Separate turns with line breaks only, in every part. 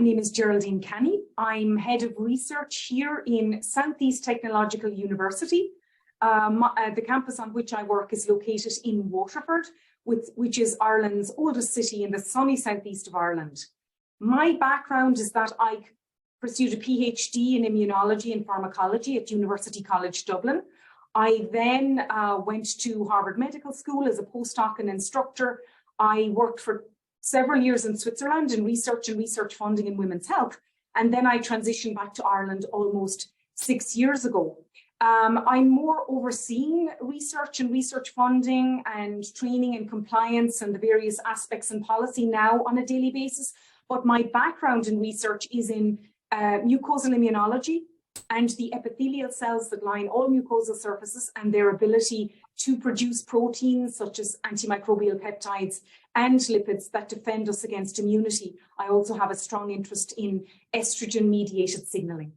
name is Geraldine Canny. I'm head of research here in Southeast Technological University. The campus on which I work is located in Waterford, which is Ireland's oldest city in the sunny southeast of Ireland. My background is that I pursued a PhD in immunology and pharmacology at University College Dublin. I then went to Harvard Medical School as a postdoc and instructor. I worked for several years in Switzerland in research and research funding in women's health. And then I transitioned back to Ireland almost 6 years ago. I'm more overseeing research and research funding and training and compliance and the various aspects and policy now on a daily basis. But my background in research is in mucosal immunology and the epithelial cells that line all mucosal surfaces and their ability to produce proteins such as antimicrobial peptides and lipids that defend us against immunity. I also have a strong interest in estrogen-mediated signaling.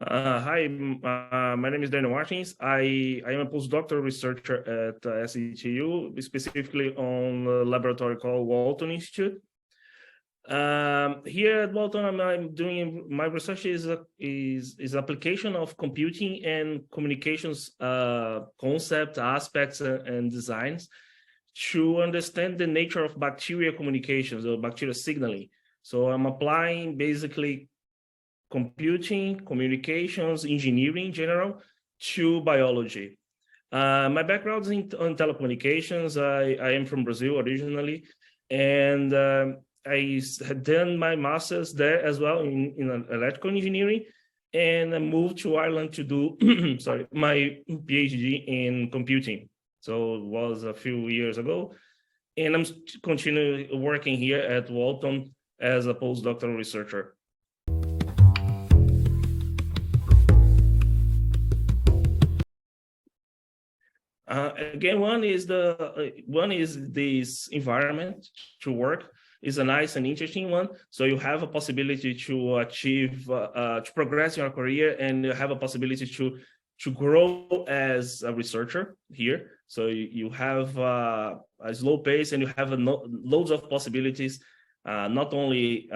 Hi, my name is Daniel Martins. I am a postdoctoral researcher at SETU, specifically on a laboratory called Walton Institute. Here at Walton, I'm doing my research is application of computing and communications concept aspects and designs to understand the nature of bacterial communications or bacterial signaling. So I'm applying basically computing, communications, engineering in general to biology. My background is in telecommunications. I am from Brazil originally, and I had done my master's there as well in electrical engineering, and I moved to Ireland to do my PhD in computing. So it was a few years ago, and I'm continuing working here at Walton as a postdoctoral researcher. Again, one is this environment to work is a nice and interesting one. So you have a possibility to achieve, to progress your career, and you have a possibility to grow as a researcher here. So you have a slow pace, and you have loads of possibilities, not only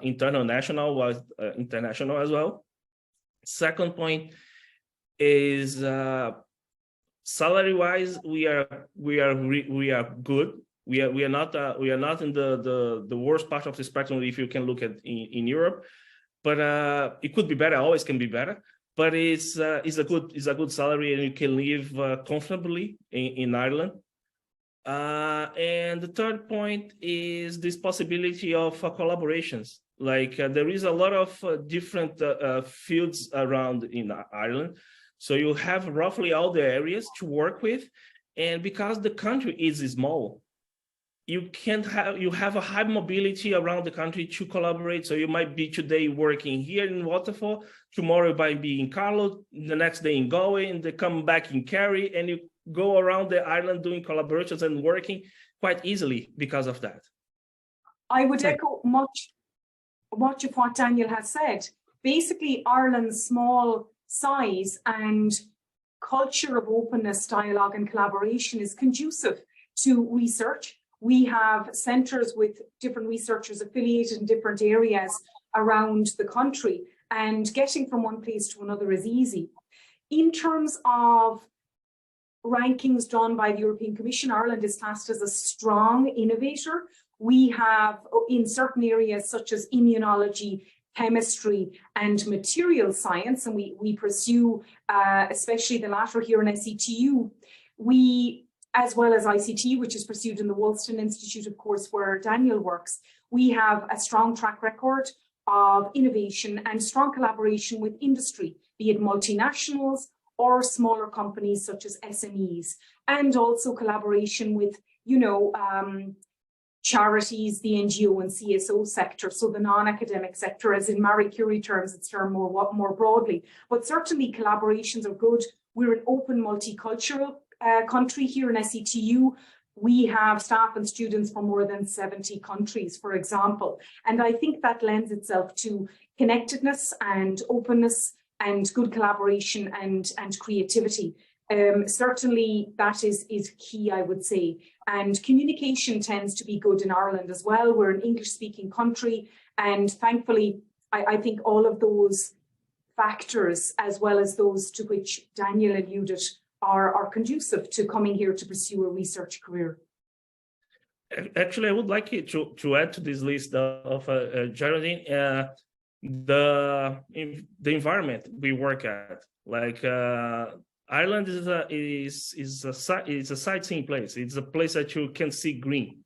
internal, national, but international as well. Second point is salary-wise, we are good. We are not in the worst part of the spectrum if you can look at in Europe, but it could be better. Always can be better, but it's a good salary, and you can live comfortably in Ireland. And the third point is this possibility of collaborations. Like there is a lot of different fields around in Ireland. So you have roughly all the areas to work with, and because the country is small, you have a high mobility around the country to collaborate. So you might be today working here in Waterford, tomorrow you might be in Carlow, the next day in Galway, and they come back in Kerry, and you go around the island doing collaborations and working quite easily because of that. I would
echo much of what Daniel has said. Basically, Ireland's small size and culture of openness, dialogue and collaboration is conducive to research. We have centres with different researchers affiliated in different areas around the country, and getting from one place to another is easy. In terms of rankings done by the European Commission, Ireland is classed as a strong innovator. We have, in certain areas such as immunology, chemistry and material science, and we pursue especially the latter here in SETU, as well as ICT, which is pursued in the Wolston Institute, of course, where Daniel works, we have a strong track record of innovation and strong collaboration with industry, be it multinationals or smaller companies such as SMEs, and also collaboration with, charities, the NGO and CSO sector, so the non-academic sector, as in Marie Curie terms, it's termed more broadly. But certainly collaborations are good. We're an open multicultural country here in SETU. We have staff and students from more than 70 countries, for example. And I think that lends itself to connectedness and openness and good collaboration and creativity. Certainly that is key, I would say. And communication tends to be good in Ireland as well. We're an English-speaking country, and thankfully, I think all of those factors, as well as those to which Daniel alluded, are conducive to coming here to pursue a research career.
Actually, I would like you to add to this list of Geraldine, the environment we work at. Like Ireland is a sightseeing place. It's a place that you can see green.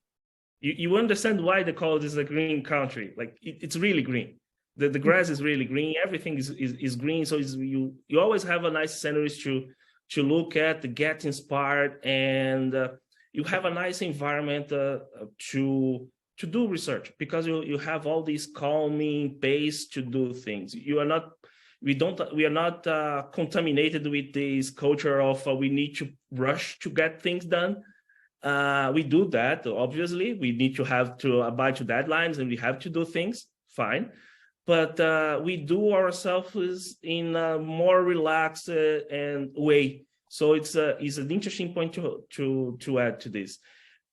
You understand why they call this a green country. Like it's really green. The grass is really green. Everything is green. So you always have a nice sceneries to look at, to get inspired, and you have a nice environment to do research, because you have all these calming pace to do things. We are not contaminated with this culture of we need to rush to get things done. We do that, obviously. We need to have to abide to deadlines, and we have to do things, fine. But we do ourselves in a more relaxed and way. So it's an interesting point to add to this.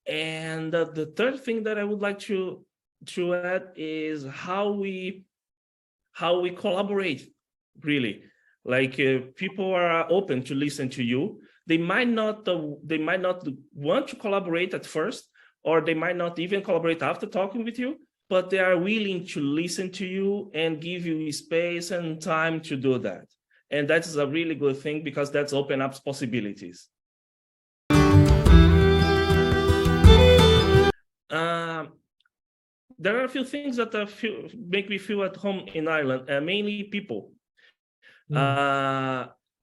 And the third thing that I would like to add is how we collaborate. Really, like people are open to listen to you. They might not want to collaborate at first, or they might not even collaborate after talking with you, but they are willing to listen to you and give you space and time to do that. And that is a really good thing, because that's open up possibilities. There are a few things that make me feel at home in Ireland, mainly people.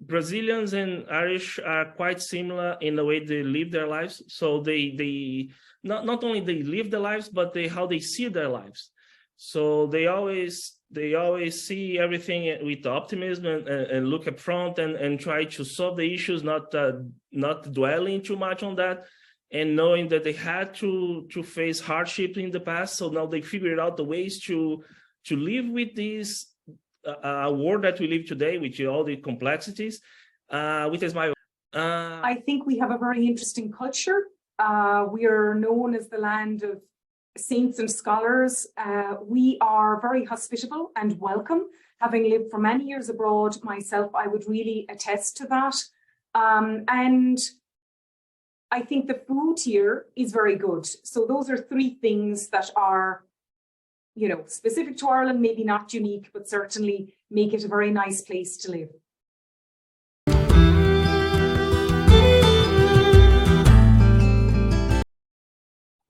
Brazilians and Irish are quite similar in the way they live their lives. So they not only they live their lives, but how they see their lives. So they always see everything with optimism and look up front and try to solve the issues, not dwelling too much on that, and knowing that they had to face hardship in the past. So now they figured out the ways to live with this world that we live today, with all the complexities.
I think we have a very interesting culture. We are known as the land of saints and scholars. We are very hospitable and welcome. Having lived for many years abroad myself, I would really attest to that. And I think the food here is very good. So those are three things that are, specific to Ireland, maybe not unique, but certainly make it a very nice place to live.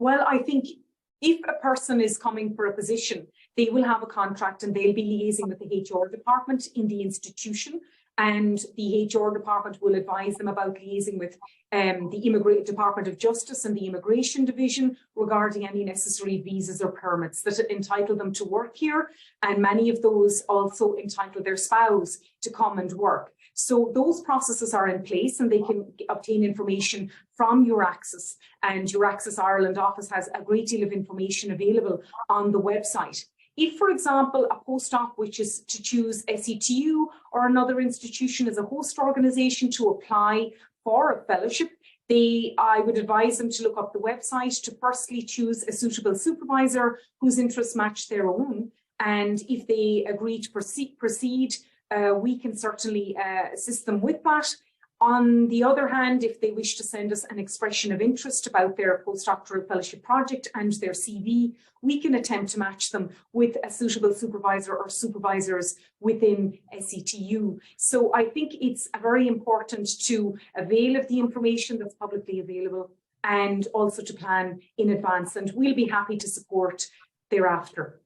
Well, I think if a person is coming for a position, they will have a contract and they'll be liaising with the HR department in the institution, and the HR department will advise them about liaising with the Department of Justice and the Immigration Division regarding any necessary visas or permits that entitle them to work here. And many of those also entitle their spouse to come and work. So those processes are in place, and they can obtain information from EURAXESS, and EURAXESS Ireland office has a great deal of information available on the website. If, for example, a postdoc wishes to choose SETU or another institution as a host organisation to apply for a fellowship, I would advise them to look up the website to firstly choose a suitable supervisor whose interests match their own. And if they agree to proceed, we can certainly assist them with that. On the other hand, if they wish to send us an expression of interest about their postdoctoral fellowship project and their CV, we can attempt to match them with a suitable supervisor or supervisors within SETU. So I think it's very important to avail of the information that's publicly available, and also to plan in advance, and we'll be happy to support thereafter.